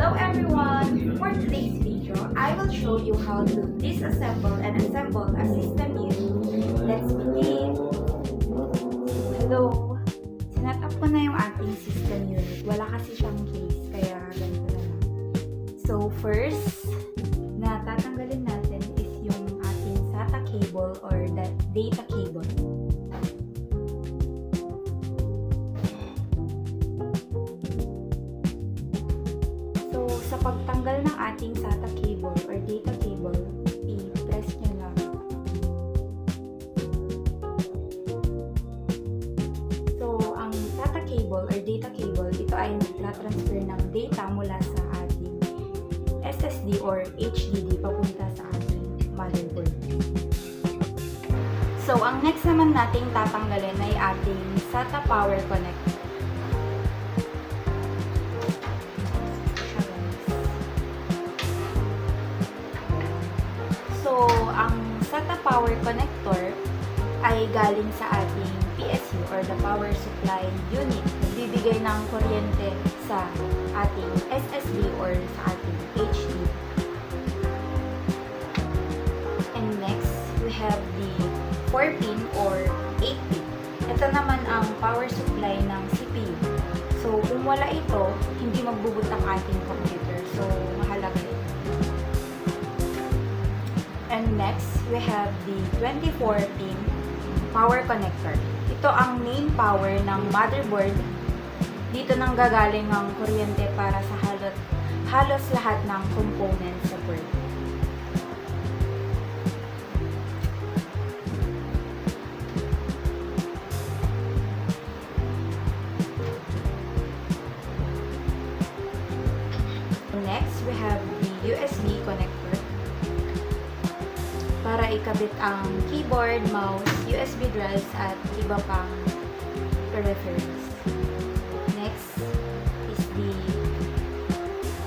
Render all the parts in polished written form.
Hello everyone! For today's video, I will show you how to disassemble and assemble a system unit. Let's begin! Hello! Sinet up ko na yung ating system unit. Wala kasi siyang case, kaya ganito na lang. So first, na tatanggalin natin is yung ating SATA cable or data cable. Sa pagtanggal ng ating SATA cable or data cable, i-press nyo lang. So, ang SATA cable or data cable, ito ay nagtra-transfer ng data mula sa ating SSD or HDD papunta sa ating motherboard. So, ang next naman nating tatanggalin ay ating SATA power connector. So, ang SATA power connector ay galing sa ating PSU or the power supply unit. Nagbibigay ng kuryente sa ating SSD or sa ating HDD. And next, we have the 4-pin or 8-pin. Ito naman ang power supply ng CPU. So, kung wala ito, hindi magbuboot ang ating computer. So, mahalaga ito. And next, we have the 24-pin power connector. Ito ang main power ng motherboard. Dito nang gagaling ang kuryente para sa halos lahat ng components sa board. Next, we have the USB connector. Para ikabit ang keyboard, mouse, USB drives, at iba pang peripherals. Next is the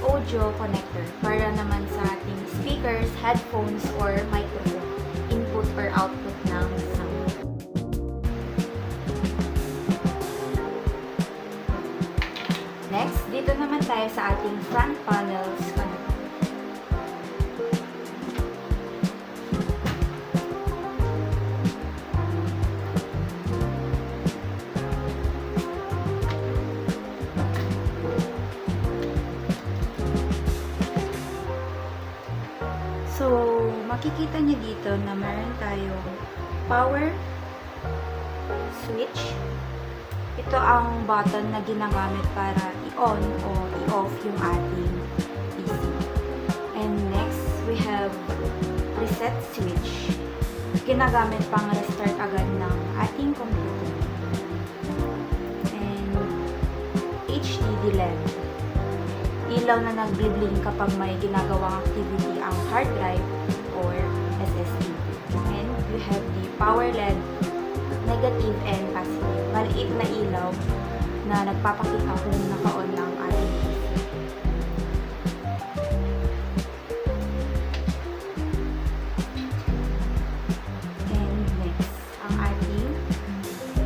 audio connector para naman sa ating speakers, headphones, or microphone, input or output ng sound. Next, dito naman tayo sa ating front panels connector. So, makikita niyo dito na meron tayong power switch. Ito ang button na ginagamit para i-on o i-off yung ating PC. And next, we have reset switch. Ginagamit pang restart agad ng ating computer. And HDD LED. Ilaw na nagbi-blink kapag may ginagawang activity ang hard drive or SSD. And we have the power LED, negative and positive. Maliit na ilaw na nagpapakita kung naka-on lang ating PC. And next, ang ating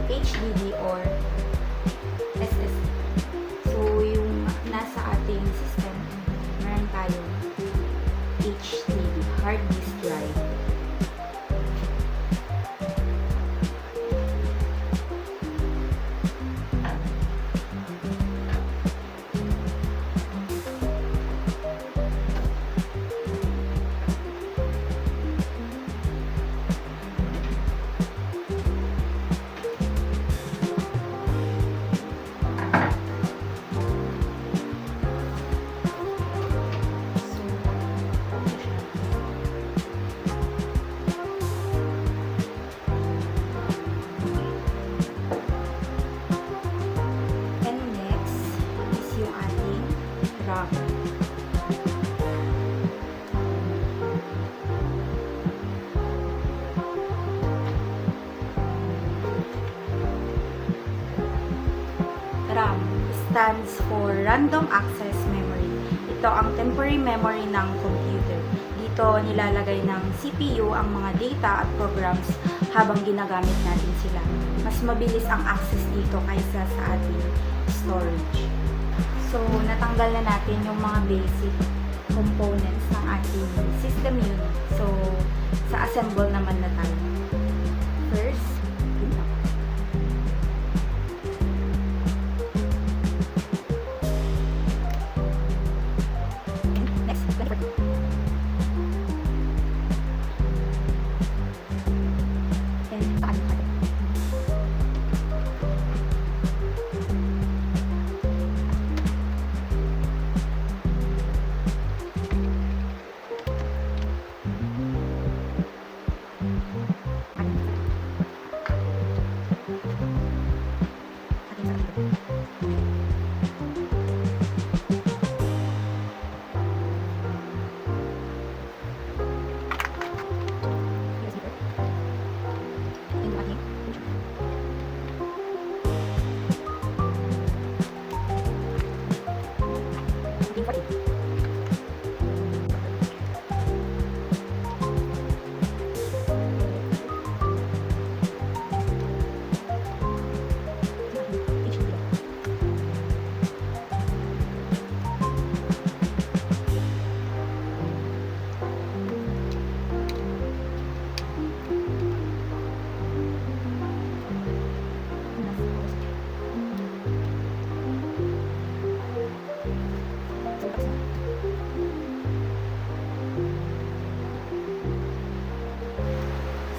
HDD or SSD. So, yung nasa ating system, meron tayong HDD, hard disk drive. RAM stands for Random Access Memory. Ito ang temporary memory ng computer. Dito nilalagay ng CPU ang mga data at programs habang ginagamit natin sila. Mas mabilis ang access dito kaysa sa ating storage. So, natanggal na natin yung mga basic components ng ating system unit. So, sa assemble naman na tayo. First, yun lang. Next,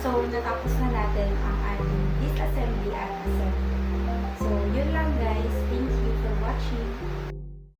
So, natapos na natin ang ating disassembly at assembly. So, yun lang guys. Thank you for watching.